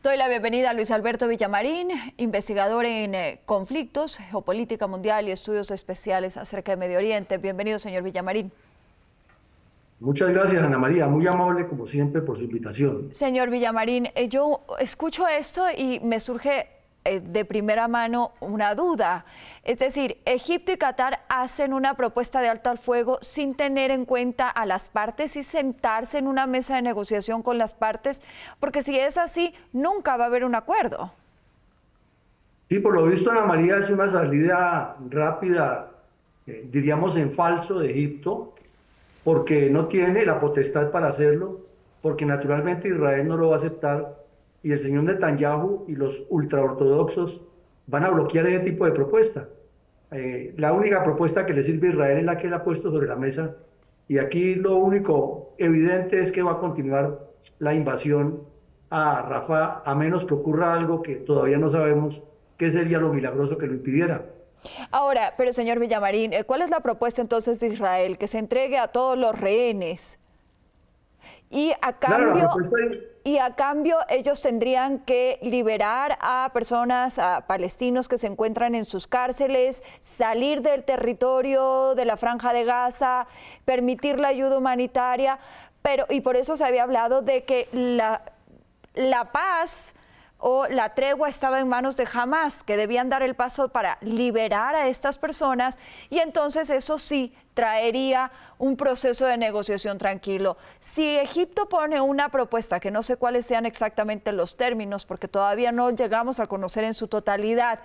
Doy la bienvenida a Luis Alberto Villamarín, investigador en conflictos, geopolítica mundial y estudios especiales acerca de Medio Oriente. Bienvenido, señor Villamarín. Muchas gracias, Ana María. Muy amable, como siempre, por su invitación. Señor Villamarín, yo escucho esto y me surge de primera mano una duda. Es decir, Egipto y Qatar hacen una propuesta de alto al fuego sin tener en cuenta a las partes y sentarse en una mesa de negociación con las partes, porque si es así, nunca va a haber un acuerdo. Sí, por lo visto, Ana María es una salida rápida, diríamos en falso, de Egipto, porque no tiene la potestad para hacerlo, porque naturalmente Israel no lo va a aceptar y el señor Netanyahu y los ultraortodoxos van a bloquear ese tipo de propuesta. La única propuesta que le sirve a Israel es la que él ha puesto sobre la mesa y aquí lo único evidente es que va a continuar la invasión a Rafah, a menos que ocurra algo que todavía no sabemos qué sería lo milagroso que lo impidiera. Ahora, pero señor Villamarín, ¿cuál es la propuesta entonces de Israel? Que se entregue a todos los rehenes y Claro, la propuesta es... y a cambio ellos tendrían que liberar a personas, a palestinos que se encuentran en sus cárceles, salir del territorio de la Franja de Gaza, permitir la ayuda humanitaria, pero y por eso se había hablado de que la paz o la tregua estaba en manos de Hamás, que debían dar el paso para liberar a estas personas y entonces eso sí traería un proceso de negociación tranquilo. Si Egipto pone una propuesta, que no sé cuáles sean exactamente los términos, porque todavía no llegamos a conocer en su totalidad,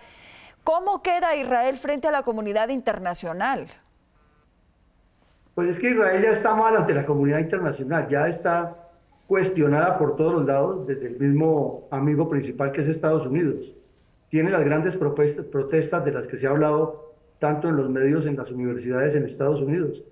¿cómo queda Israel frente a la comunidad internacional? Pues es que Israel ya está mal ante la comunidad internacional, ya está cuestionada por todos los lados, desde el mismo amigo principal que es Estados Unidos. Tiene las grandes protestas de las que se ha hablado tanto en los medios, en las universidades en Estados Unidos.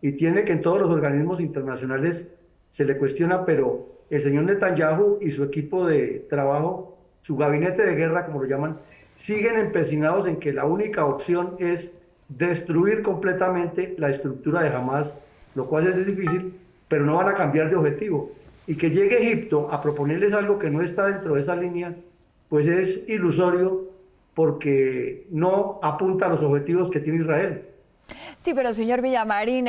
Y tiene que en todos los organismos internacionales se le cuestiona, pero el señor Netanyahu y su equipo de trabajo, su gabinete de guerra, como lo llaman, siguen empecinados en que la única opción es destruir completamente la estructura de Hamas, lo cual es difícil, pero no van a cambiar de objetivo. Y que llegue Egipto a proponerles algo que no está dentro de esa línea, pues es ilusorio porque no apunta a los objetivos que tiene Israel. Sí, pero señor Villamarín,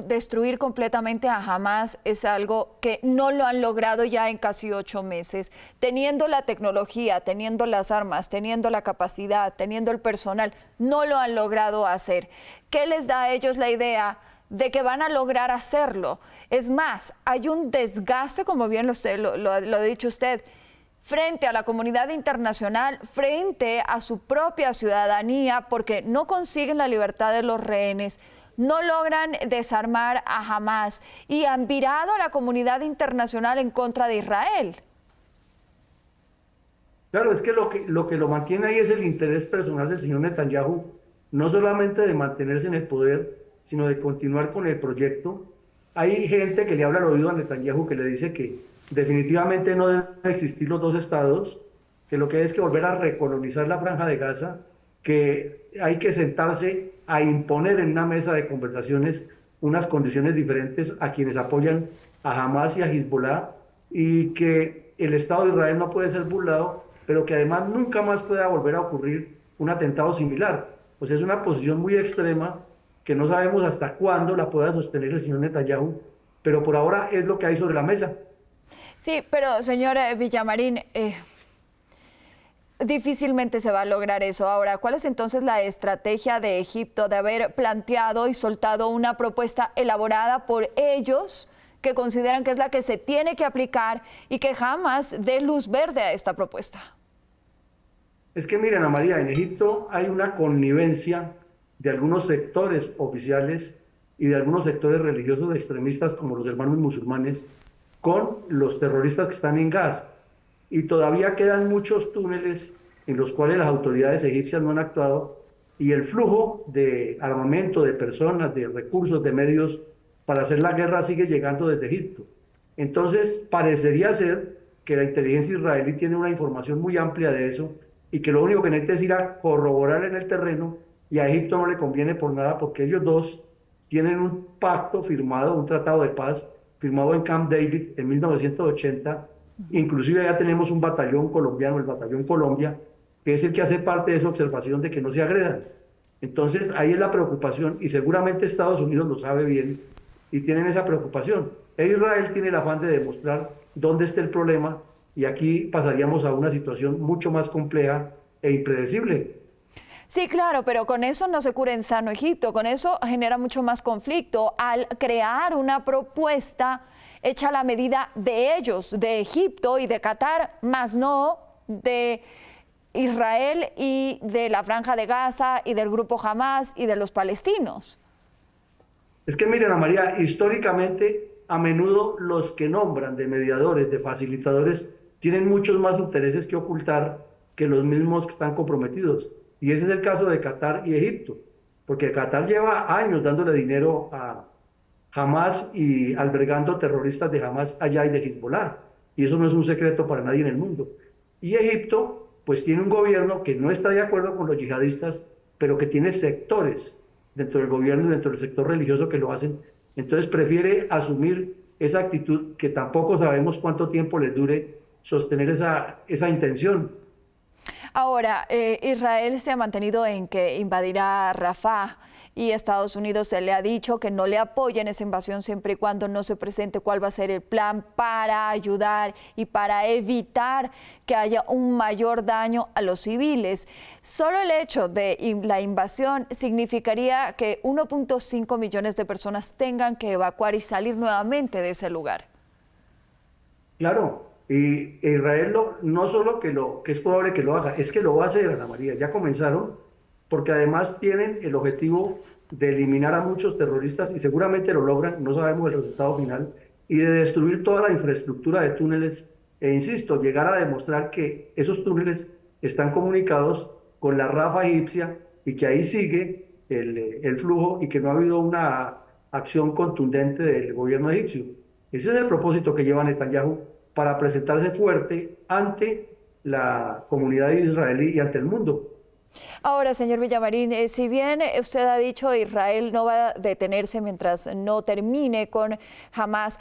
destruir completamente a Hamás es algo que no lo han logrado ya en casi 8 meses, teniendo la tecnología, teniendo las armas, teniendo la capacidad, teniendo el personal, no lo han logrado hacer. ¿Qué les da a ellos la idea de que van a lograr hacerlo? Es más, hay un desgaste, como bien lo ha dicho usted, frente a la comunidad internacional, frente a su propia ciudadanía, porque no consiguen la libertad de los rehenes, no logran desarmar a Hamás y han virado a la comunidad internacional en contra de Israel. Claro, es que lo mantiene ahí es el interés personal del señor Netanyahu, no solamente de mantenerse en el poder, sino de continuar con el proyecto. Hay gente que le habla al oído a Netanyahu que le dice que definitivamente no deben existir los dos estados, que lo que hay es que volver a recolonizar la Franja de Gaza, que hay que sentarse a imponer en una mesa de conversaciones unas condiciones diferentes a quienes apoyan a Hamas y a Hezbollah, y que el Estado de Israel no puede ser burlado, pero que además nunca más pueda volver a ocurrir un atentado similar. Pues es una posición muy extrema que no sabemos hasta cuándo la pueda sostener el señor Netanyahu, pero por ahora es lo que hay sobre la mesa. Sí, pero señor Villamarín, difícilmente se va a lograr eso. Ahora, ¿cuál es entonces la estrategia de Egipto de haber planteado y soltado una propuesta elaborada por ellos que consideran que es la que se tiene que aplicar y que jamás dé luz verde a esta propuesta? Es que miren, Ana María, en Egipto hay una connivencia de algunos sectores oficiales y de algunos sectores religiosos extremistas como los hermanos musulmanes con los terroristas que están en Gaza. Y todavía quedan muchos túneles en los cuales las autoridades egipcias no han actuado y el flujo de armamento, de personas, de recursos, de medios para hacer la guerra sigue llegando desde Egipto. Entonces, parecería ser que la inteligencia israelí tiene una información muy amplia de eso y que lo único que necesita es ir a corroborar en el terreno y a Egipto no le conviene por nada porque ellos dos tienen un pacto firmado, un tratado de paz firmado en Camp David en 1980 Inclusive ya tenemos un batallón colombiano, el Batallón Colombia, que es el que hace parte de esa observación de que no se agredan. Entonces ahí es la preocupación y seguramente Estados Unidos lo sabe bien y tienen esa preocupación. E Israel tiene el afán de demostrar dónde está el problema y aquí pasaríamos a una situación mucho más compleja e impredecible. Sí, claro, pero con eso no se cura en sano Egipto, con eso genera mucho más conflicto al crear una propuesta hecha a la medida de ellos, de Egipto y de Qatar, más no de Israel y de la Franja de Gaza y del grupo Hamas y de los palestinos. Es que miren, Ana María, históricamente a menudo los que nombran de mediadores, de facilitadores, tienen muchos más intereses que ocultar que los mismos que están comprometidos. Y ese es el caso de Qatar y Egipto, porque Qatar lleva años dándole dinero a Hamas y albergando terroristas de Hamas allá y de Hezbollah. Y eso no es un secreto para nadie en el mundo. Y Egipto, pues tiene un gobierno que no está de acuerdo con los yihadistas, pero que tiene sectores dentro del gobierno y dentro del sector religioso que lo hacen. Entonces prefiere asumir esa actitud que tampoco sabemos cuánto tiempo les dure sostener esa intención. Ahora, Israel se ha mantenido en que invadirá Rafah y Estados Unidos se le ha dicho que no le apoya en esa invasión siempre y cuando no se presente cuál va a ser el plan para ayudar y para evitar que haya un mayor daño a los civiles. Solo el hecho de la invasión significaría que 1.5 millones de personas tengan que evacuar y salir nuevamente de ese lugar. Claro, y Israel no solo que es probable que lo haga, es que lo va a hacer, Ana María. Ya comenzaron, porque además tienen el objetivo de eliminar a muchos terroristas y seguramente lo logran, no sabemos el resultado final, y de destruir toda la infraestructura de túneles e insisto, llegar a demostrar que esos túneles están comunicados con la Rafa egipcia y que ahí sigue el flujo y que no ha habido una acción contundente del gobierno egipcio. Ese es el propósito que lleva Netanyahu para presentarse fuerte ante la comunidad israelí y ante el mundo. Ahora, señor Villamarín, si bien usted ha dicho Israel no va a detenerse mientras no termine con Hamas,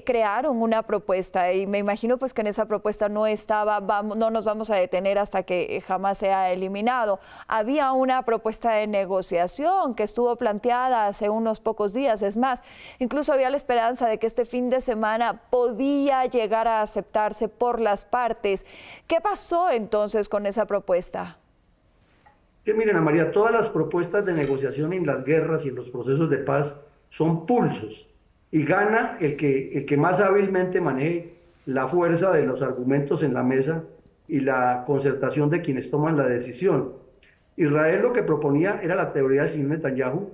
crearon una propuesta y me imagino pues que en esa propuesta no nos vamos a detener hasta que Hamas sea eliminado. Había una propuesta de negociación que estuvo planteada hace unos pocos días, es más, incluso había la esperanza de que este fin de semana podía llegar a aceptarse por las partes. ¿Qué pasó entonces con esa propuesta? Que miren, Ana María, todas las propuestas de negociación en las guerras y en los procesos de paz son pulsos y gana el que más hábilmente maneje la fuerza de los argumentos en la mesa y la concertación de quienes toman la decisión. Israel lo que proponía era la teoría del señor Netanyahu,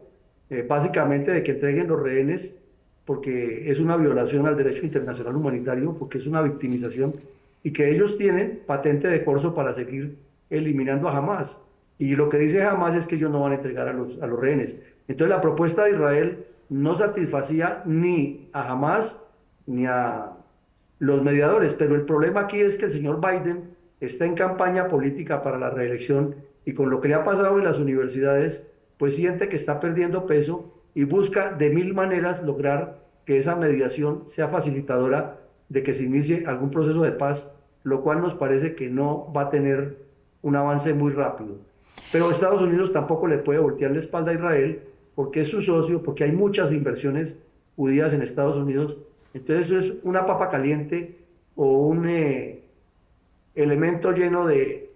básicamente de que entreguen los rehenes porque es una violación al derecho internacional humanitario, porque es una victimización y que ellos tienen patente de corso para seguir eliminando a Hamas. Y lo que dice Hamas es que ellos no van a entregar a los rehenes. Entonces la propuesta de Israel no satisfacía ni a Hamas ni a los mediadores, pero el problema aquí es que el señor Biden está en campaña política para la reelección y con lo que le ha pasado en las universidades, pues siente que está perdiendo peso y busca de mil maneras lograr que esa mediación sea facilitadora de que se inicie algún proceso de paz, lo cual nos parece que no va a tener un avance muy rápido. Pero Estados Unidos tampoco le puede voltear la espalda a Israel porque es su socio, porque hay muchas inversiones judías en Estados Unidos. Entonces eso es una papa caliente o un elemento lleno de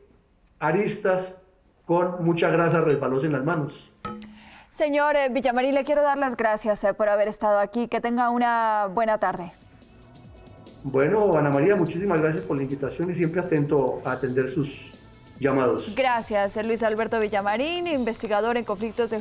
aristas con mucha grasa resbalosa en las manos. Señor Villamarín, le quiero dar las gracias por haber estado aquí. Que tenga una buena tarde. Bueno, Ana María, muchísimas gracias por la invitación y siempre atento a atender sus llamados. Gracias, Luis Alberto Villamarín, investigador en conflictos de